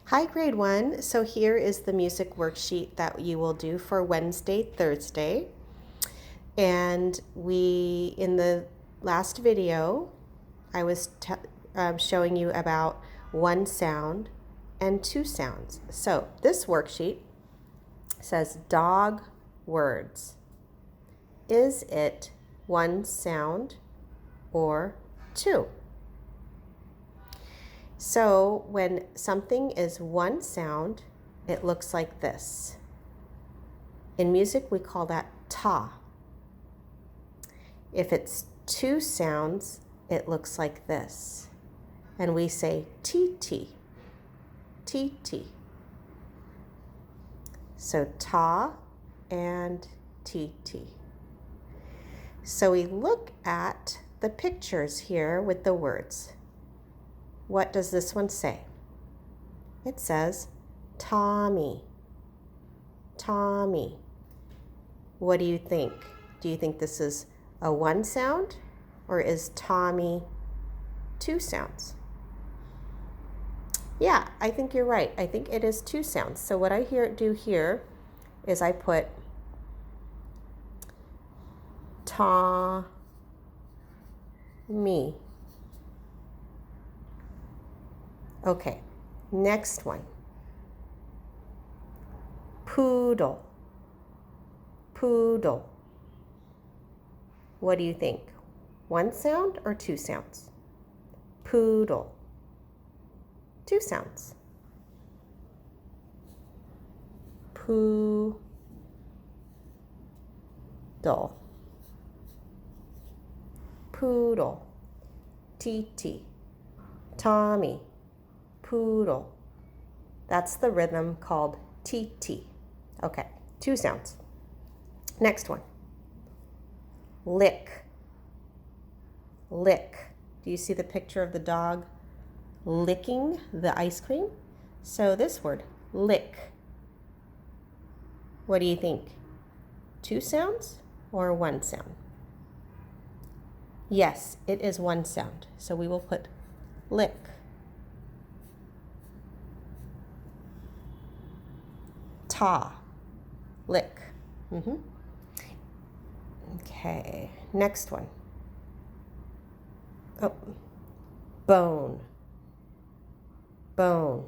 Hi, grade 1. So here is the music worksheet that you will do for Wednesday, Thursday. And in the last video, I was showing you about one sound and two sounds. So this worksheet says dog words. Is it one sound or two? So when something is one sound, it looks like this. In music, we call that ta. If it's two sounds, it looks like this. And we say ti-ti, ti-ti. So ta and ti-ti. So we look at the pictures here with the words. What does this one say? It says Tommy. Tommy. What do you think? Do you think this is a one sound or is Tommy two sounds? Yeah, I think you're right. I think it is two sounds. So what I do here is I put Tommy. Okay, next one. Poodle. Poodle. What do you think? One sound or two sounds? Poodle. Two sounds. Poodle. Poodle. Titi. Tommy. Poodle. That's the rhythm called T-T. Okay, two sounds. Next one. Lick. Lick. Do you see the picture of the dog licking the ice cream? So this word, lick. What do you think? Two sounds or one sound? Yes, it is one sound. So we will put lick. Ta, lick. Okay, next one. Oh, bone. Bone.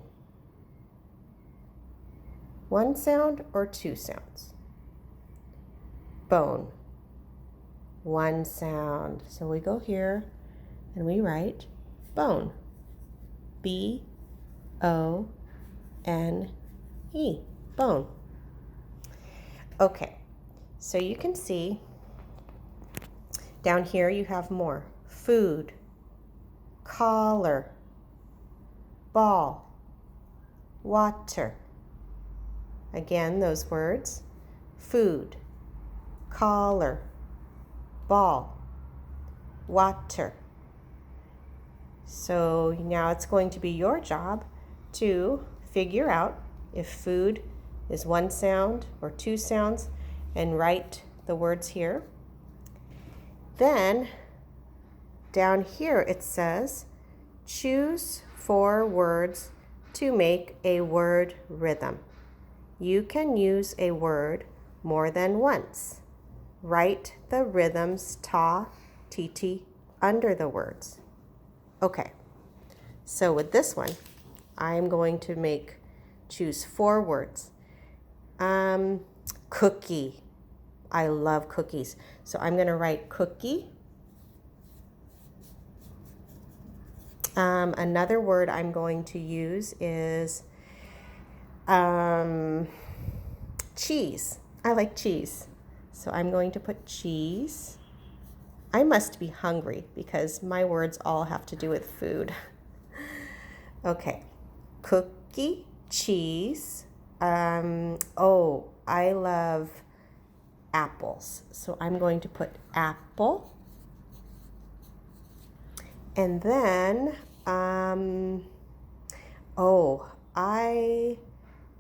One sound or two sounds? Bone. One sound. So we go here and we write bone. B-O-N-E. Bone. Okay, so you can see down here you have more. Food, collar, ball, water. Again, those words. Food, collar, ball, water. So now it's going to be your job to figure out if food is one sound or two sounds and write the words here. Then down here it says choose 4 words to make a word rhythm. You can use a word more than once. Write the rhythms ta, ti, under the words. Okay, so with this one, I'm going to choose 4 words. Cookie. I love cookies. So I'm going to write cookie. Another word I'm going to use is cheese. I like cheese. So I'm going to put cheese. I must be hungry because my words all have to do with food. Okay. Cookie, cheese. I love apples. So I'm going to put apple. And then, I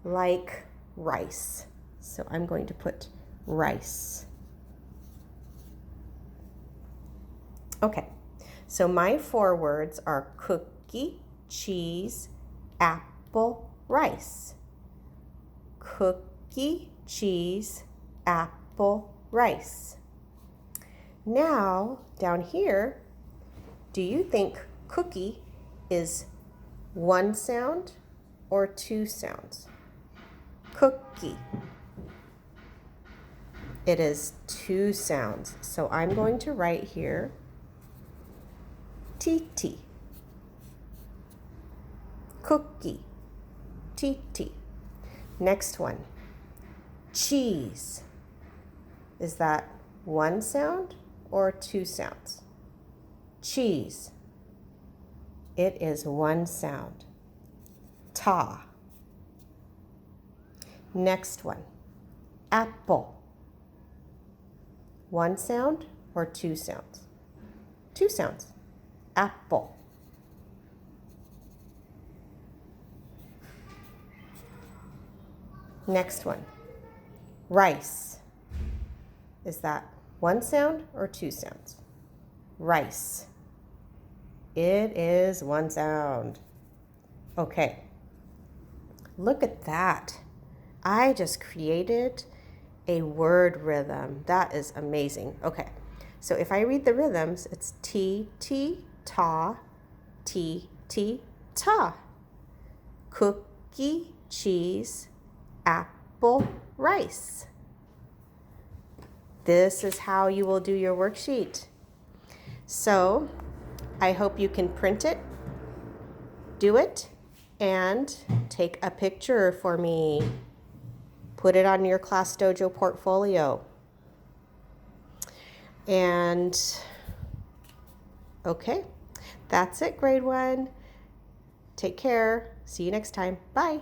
like rice. So I'm going to put rice. Okay, so my 4 words are cookie, cheese, apple, rice. Cookie, cheese, apple, rice. Now, down here, do you think cookie is one sound or two sounds? Cookie. It is two sounds. So I'm going to write here TT. Cookie. TT. Next one. Cheese. Is that one sound or two sounds? Cheese. It is one sound. Ta. Next one. Apple. One sound or two sounds? Two sounds. Apple. Next one. Rice. Is that one sound or two sounds? Rice. It is one sound. Okay. Look at that. I just created a word rhythm. That is amazing. Okay. So if I read the rhythms, it's T, T, ta, T, T, ta. Cookie, cheese, apple, rice. This is how you will do your worksheet. So I hope you can print it, do it, and take a picture for me. Put it on your Class Dojo portfolio. And okay, that's it, grade 1. Take care. See you next time. Bye.